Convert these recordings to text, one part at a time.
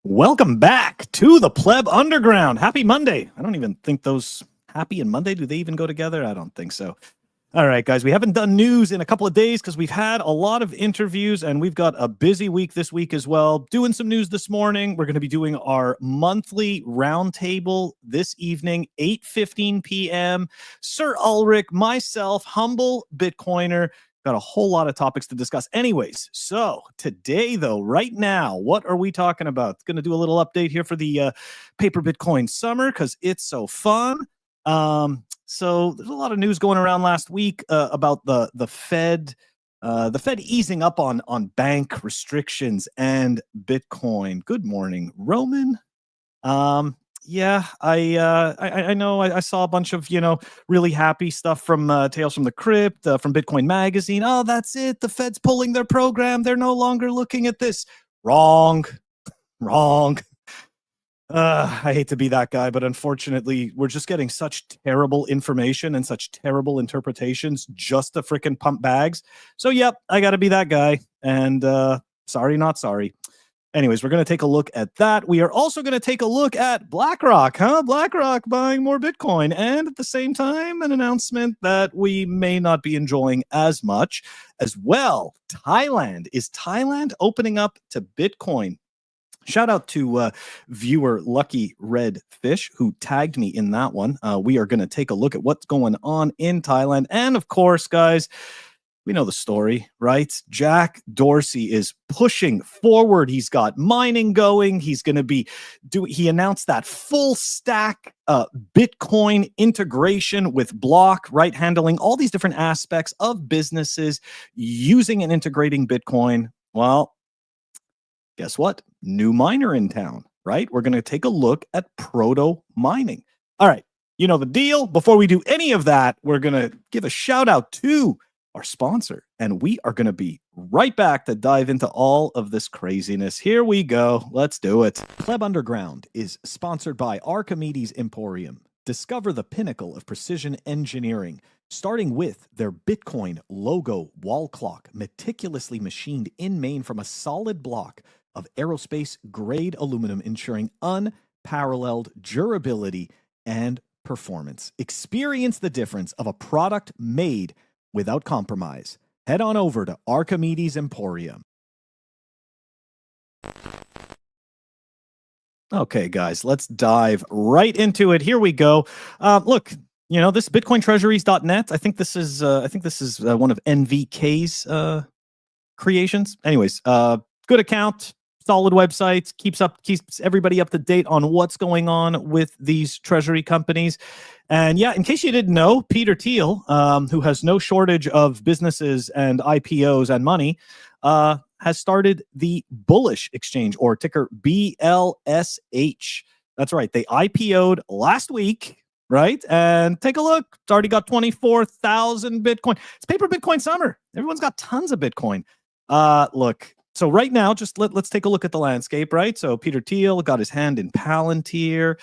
Welcome back to the Pleb Underground. Happy Monday. I don't even think those happy and Monday, do they even go together? I don't think so. All right, guys, we haven't done news in a couple of days because we've had a lot of interviews and we've got a busy week this week as well. Doing some news this morning. We're going to be doing our monthly roundtable this evening, 8:15 p.m. Sir Ulrich, myself, humble Bitcoiner. Got a whole lot of topics to discuss. Anyways, so today, though, right now, what are we talking about? Going to do a little update here for the Paper Bitcoin Summer because it's so fun. So there's a lot of news going around last week about the Fed easing up on bank restrictions and Bitcoin. Good morning, Roman. Yeah, I know I saw a bunch of, really happy stuff from Tales from the Crypt, from Bitcoin Magazine. Oh, that's it. The Fed's pulling their program. They're no longer looking at this. Wrong. I hate to be that guy, but unfortunately, we're just getting such terrible information and such terrible interpretations just to frickin' pump bags. So, yep, I got to be that guy. And sorry, not sorry. Anyways, we're going to take a look at that. We are also going to take a look at Blackrock, Blackrock buying more Bitcoin. And at the same time, an announcement that we may not be enjoying as much as well. Thailand. Is Thailand opening up to Bitcoin? Shout out to viewer Lucky Red Fish who tagged me in that one. We are going to take a look at what's going on in Thailand. And of course, guys, we know the story, right? Jack Dorsey is pushing forward. He's got mining going. He's going to be he announced that full stack Bitcoin integration with Block, right? Handling all these different aspects of businesses using and integrating Bitcoin. Well, guess what? New miner in town, right? We're going to take a look at proto mining. All right. You know the deal. Before we do any of that, we're going to give a shout out to our sponsor, and we are going to be right back to dive into all of this craziness. Here we go. Let's do it. Pleb Underground is sponsored by Archimedes Emporium. Discover the pinnacle of precision engineering, starting with their Bitcoin logo wall clock, meticulously machined in Maine from a solid block of aerospace-grade aluminum, ensuring unparalleled durability and performance. Experience the difference of a product made without compromise. Head on over to Archimedes Emporium. Okay, guys, let's dive right into it. Here we go. Look, this BitcoinTreasuries.net. I think this is one of NVK's creations. Anyways, good account. Solid website, keeps everybody up to date on what's going on with these treasury companies. And yeah, in case you didn't know, Peter Thiel, who has no shortage of businesses and IPOs and money, has started the Bullish Exchange, or ticker BLSH. That's right. They IPO'd last week, right? And take a look. It's already got 24,000 Bitcoin. It's Paper Bitcoin Summer. Everyone's got tons of Bitcoin. Look. So right now, just let's take a look at the landscape, right? So Peter Thiel got his hand in Palantir.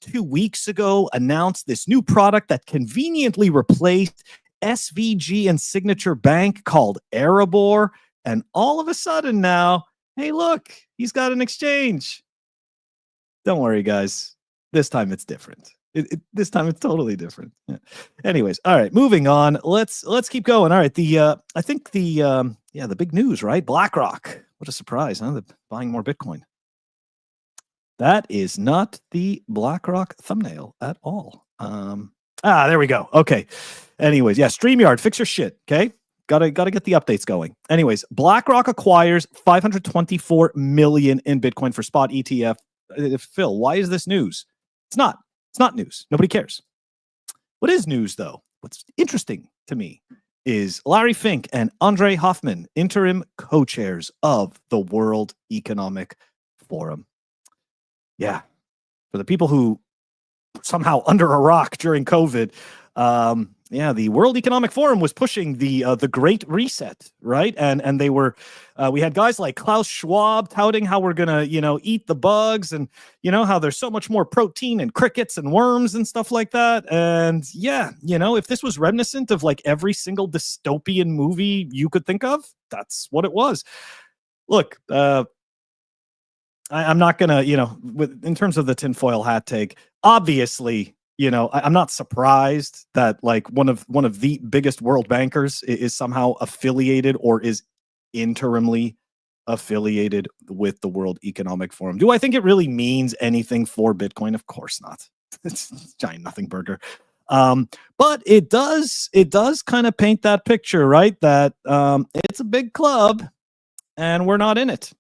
2 weeks ago, announced this new product that conveniently replaced SVG and Signature Bank called Erebor. And all of a sudden now, hey, look, he's got an exchange. Don't worry, guys. This time it's different. This time it's totally different. Yeah. Anyways, all right, moving on. Let's keep going. All right, I think the big news, right? BlackRock. What a surprise, huh? They're buying more Bitcoin. That is not the BlackRock thumbnail at all. There we go. Okay. Anyways, yeah, StreamYard, fix your shit. Okay. Gotta get the updates going. Anyways, BlackRock acquires 524 million in Bitcoin for spot ETF. Phil, why is this news? It's not news. Nobody cares. What is news, though? What's interesting to me is Larry Fink and Andre Hoffman, interim co-chairs of the World Economic Forum. Yeah. For the people who somehow under a rock during COVID, the World Economic Forum was pushing the Great Reset, right? And they were, we had guys like Klaus Schwab touting how we're gonna, eat the bugs, and how there's so much more protein and crickets and worms and stuff like that. And yeah, if this was reminiscent of like every single dystopian movie you could think of, that's what it was. Look, I'm not gonna, in terms of the tinfoil hat take, obviously, I'm not surprised that like one of the biggest world bankers is somehow affiliated or is interimly affiliated with the World Economic Forum. Do I think it really means anything for Bitcoin? Of course not. It's a giant nothing burger. But it does kind of paint that picture, right? That it's a big club and we're not in it.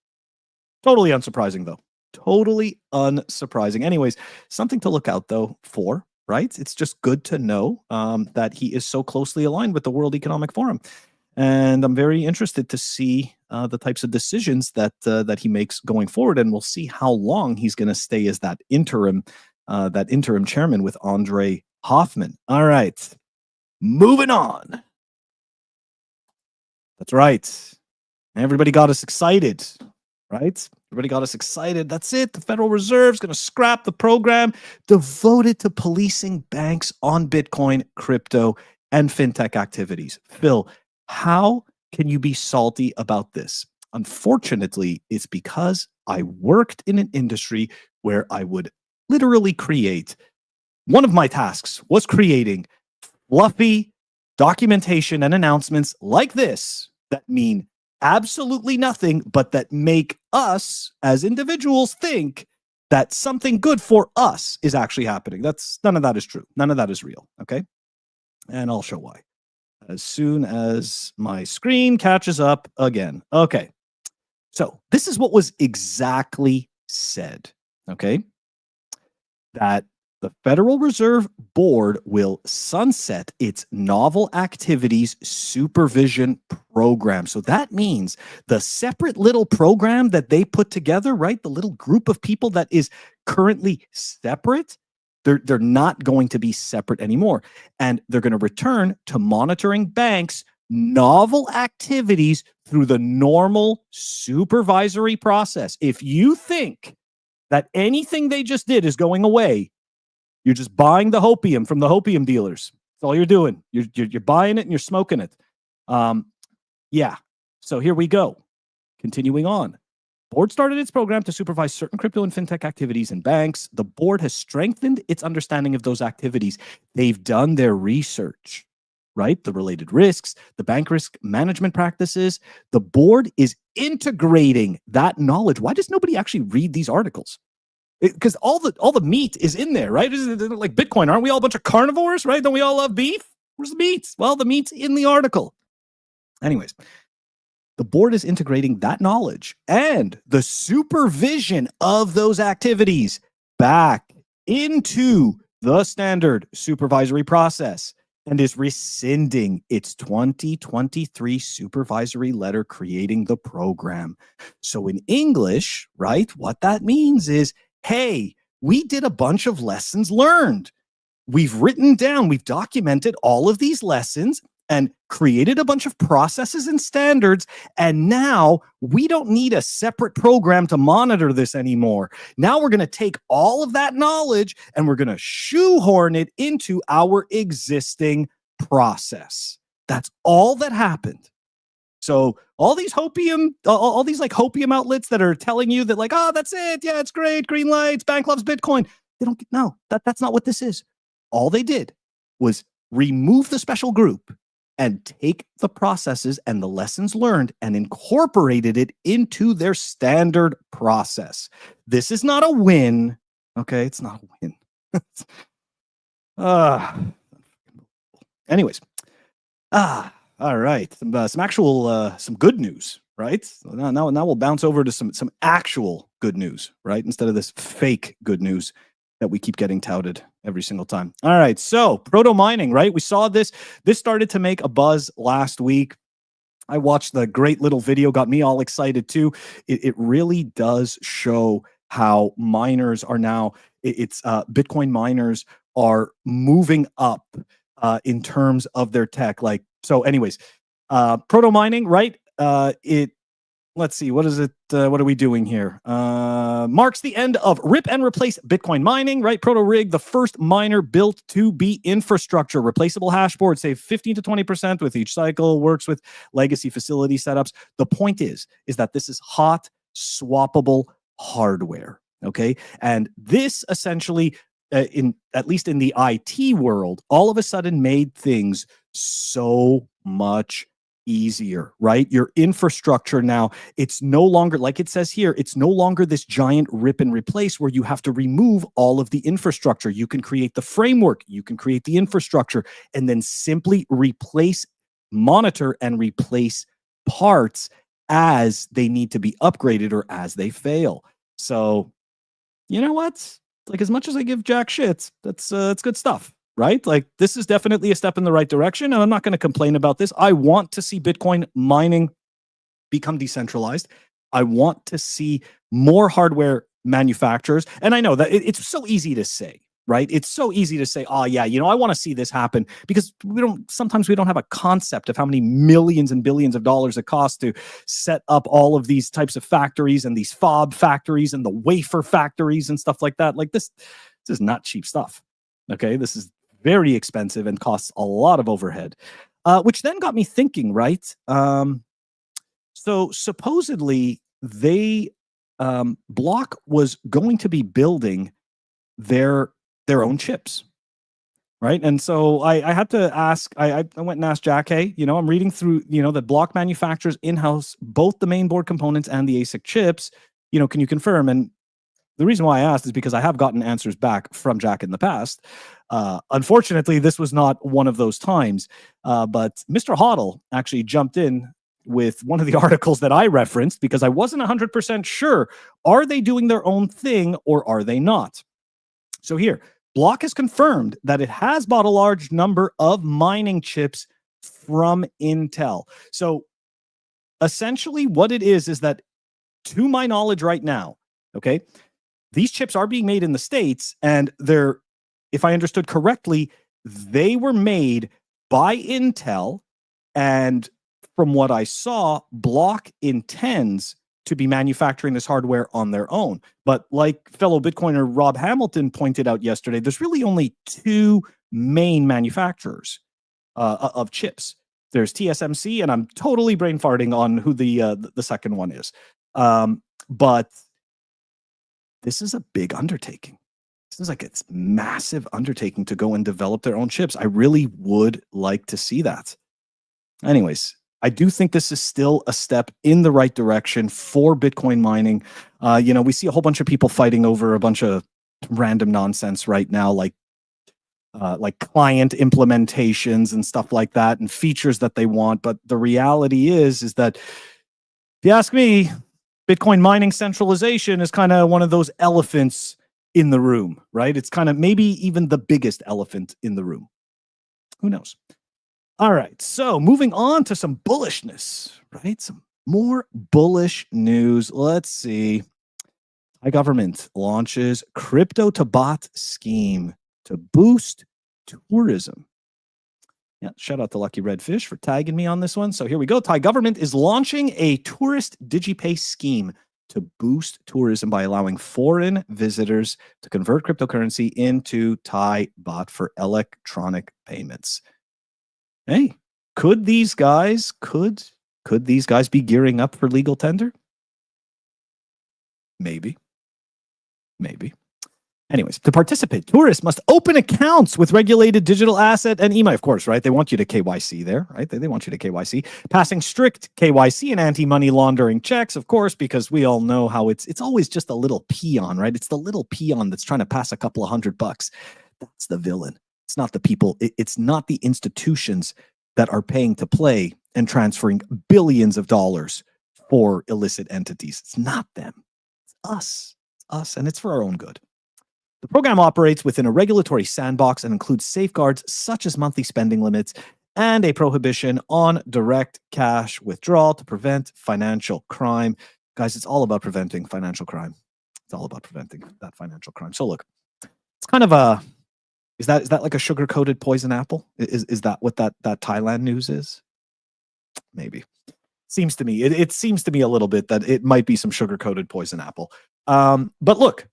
Totally unsurprising, though. Totally unsurprising. Anyways, something to look out, though, for, right? It's just good to know that he is so closely aligned with the World Economic Forum. And I'm very interested to see the types of decisions that he makes going forward. And we'll see how long he's going to stay as that interim chairman with Andre Hoffman. All right. Moving on. That's right. Everybody got us excited. Right? Everybody got us excited. That's it. The Federal Reserve's going to scrap the program devoted to policing banks on Bitcoin, crypto, and fintech activities. Phil, how can you be salty about this? Unfortunately, it's because I worked in an industry where I would literally create, one of my tasks was creating fluffy documentation and announcements like this that mean absolutely nothing, but that make us as individuals think that something good for us is actually happening. None of that is true. None of that is real. Okay. And I'll show why as soon as my screen catches up again. Okay. So this is what was exactly said. Okay. That the Federal Reserve Board will sunset its novel activities supervision program. So that means the separate little program that they put together, right? The little group of people that is currently separate, they're not going to be separate anymore. And they're going to return to monitoring banks' novel activities through the normal supervisory process. If you think that anything they just did is going away, you're just buying the hopium from the hopium dealers. That's all you're doing. You're buying it and you're smoking it. Yeah. So here we go. Continuing on. Board started its program to supervise certain crypto and fintech activities in banks. The board has strengthened its understanding of those activities. They've done their research, right? The related risks, the bank risk management practices. The board is integrating that knowledge. Why does nobody actually read these articles? Because all the meat is in there, right? Isn't it like Bitcoin? Aren't we all a bunch of carnivores, right? Don't we all love beef? Where's the meat? Well, the meat's in the article. Anyways, the board is integrating that knowledge and the supervision of those activities back into the standard supervisory process and is rescinding its 2023 supervisory letter creating the program. So in English, right, what that means is, hey, we did a bunch of lessons learned. We've written down, we've documented all of these lessons and created a bunch of processes and standards. And now we don't need a separate program to monitor this anymore. Now we're going to take all of that knowledge and we're going to shoehorn it into our existing process. That's all that happened. So all these hopium, all these like hopium outlets that are telling you that like, oh, that's it. Yeah, it's great. Green lights, bank loves Bitcoin. They don't know that's not what this is. All they did was remove the special group and take the processes and the lessons learned and incorporated it into their standard process. This is not a win. Okay, it's not a win. Anyways. All right. Some actual some good news, right? So now we'll bounce over to some actual good news, right? Instead of this fake good news that we keep getting touted every single time. All right. So proto mining, right? We saw this. This started to make a buzz last week. I watched the great little video, got me all excited too. It really does show how miners are now, Bitcoin miners are moving up in terms of their tech. Like, so anyways, proto mining, right? Let's see, what is it? What are we doing here? Marks the end of rip and replace Bitcoin mining, right? Proto rig, the first miner built to be infrastructure, replaceable hash board, save 15 to 20% with each cycle, works with legacy facility setups. The point is that this is hot, swappable hardware. Okay. And this essentially, at least in the IT world, all of a sudden made things so much easier, right? Your infrastructure now, it's no longer, like it says here, it's no longer this giant rip and replace where you have to remove all of the infrastructure. You can create the framework, you can create the infrastructure, and then simply monitor and replace parts as they need to be upgraded or as they fail. So, you know what? Like, as much as I give jack shit, that's good stuff, right? Like, this is definitely a step in the right direction, and I'm not going to complain about this. I want to see Bitcoin mining become decentralized. I want to see more hardware manufacturers, and I know that it's so easy to say, right? It's so easy to say, oh yeah, I want to see this happen, because sometimes we don't have a concept of how many millions and billions of dollars it costs to set up all of these types of factories and these fob factories and the wafer factories and stuff like that. Like this is not cheap stuff. Okay. This is very expensive and costs a lot of overhead, which then got me thinking, right? So supposedly Block was going to be building their own chips, right? And so I had to ask, I went and asked Jack, hey, I'm reading through, that Block manufactures in-house both the main board components and the ASIC chips. Can you confirm? And the reason why I asked is because I have gotten answers back from Jack in the past. Unfortunately, this was not one of those times, but Mr. Hoddle actually jumped in with one of the articles that I referenced, because I wasn't 100% sure. Are they doing their own thing or are they not? So here, Block has confirmed that it has bought a large number of mining chips from Intel. So essentially what it is that, to my knowledge right now, okay, these chips are being made in the States, and they're, if I understood correctly, they were made by Intel, and from what I saw, Block intends to be manufacturing this hardware on their own. But like fellow Bitcoiner Rob Hamilton pointed out yesterday, there's really only two main manufacturers of chips. There's TSMC, and I'm totally brain farting on who the second one is. But this is a big undertaking. This is like a massive undertaking to go and develop their own chips. I really would like to see that. Anyways, I do think this is still a step in the right direction for Bitcoin mining. We see a whole bunch of people fighting over a bunch of random nonsense right now, like client implementations and stuff like that, and features that they want. But the reality is that, if you ask me, Bitcoin mining centralization is kind of one of those elephants in the room, right? It's kind of maybe even the biggest elephant in the room. Who knows? All right, so moving on to some bullishness, right? Some more bullish news. Let's see. Thai government launches crypto to bot scheme to boost tourism. Yeah, shout out to Lucky Redfish for tagging me on this one. So here we go. Thai government is launching a tourist DigiPay scheme to boost tourism by allowing foreign visitors to convert cryptocurrency into Thai baht for electronic payments. Hey, could these guys be gearing up for legal tender? Maybe. Anyways, to participate, tourists must open accounts with regulated digital asset and email, of course, right? They want you to KYC there, right? They want you to KYC, passing strict KYC and anti-money laundering checks, of course, because we all know how it's always just a little peon, right? It's the little peon that's trying to pass a couple of $100. That's the villain. It's not the people. It's not the institutions that are paying to play and transferring billions of dollars for illicit entities. It's not them. It's us. It's us, and it's for our own good. The program operates within a regulatory sandbox and includes safeguards such as monthly spending limits and a prohibition on direct cash withdrawal to prevent financial crime. Guys, it's all about preventing financial crime. It's all about preventing that financial crime. So look, it's kind of a, is that like a sugar-coated poison apple? Is that what that Thailand news is? Maybe. Seems to me. It seems to me a little bit that it might be some sugar-coated poison apple. But look,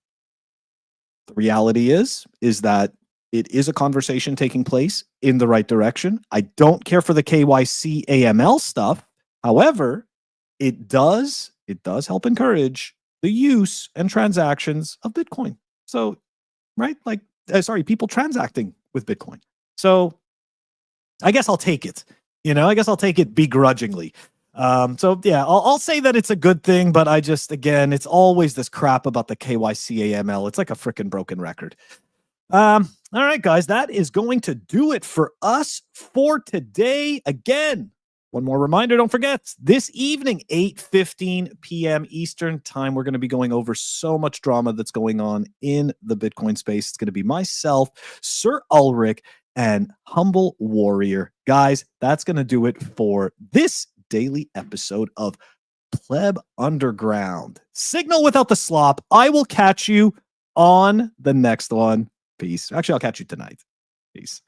the reality is that it is a conversation taking place in the right direction. I don't care for the KYC AML stuff. However, it does help encourage the use and transactions of Bitcoin. So, right? Like, people transacting with Bitcoin. So I guess I'll take it. I guess I'll take it begrudgingly. So yeah, I'll say that it's a good thing, but I just, again, it's always this crap about the KYC AML. It's like a freaking broken record. All right, guys, that is going to do it for us for today. Again, one more reminder, don't forget, this evening, 8:15 p.m. Eastern time, we're going to be going over so much drama that's going on in the Bitcoin space. It's going to be myself, Sir Ulrich, and Humble Warrior. Guys, that's going to do it for this daily episode of Pleb Underground. Signal without the slop. I will catch you on the next one. Peace. Actually, I'll catch you tonight. Peace.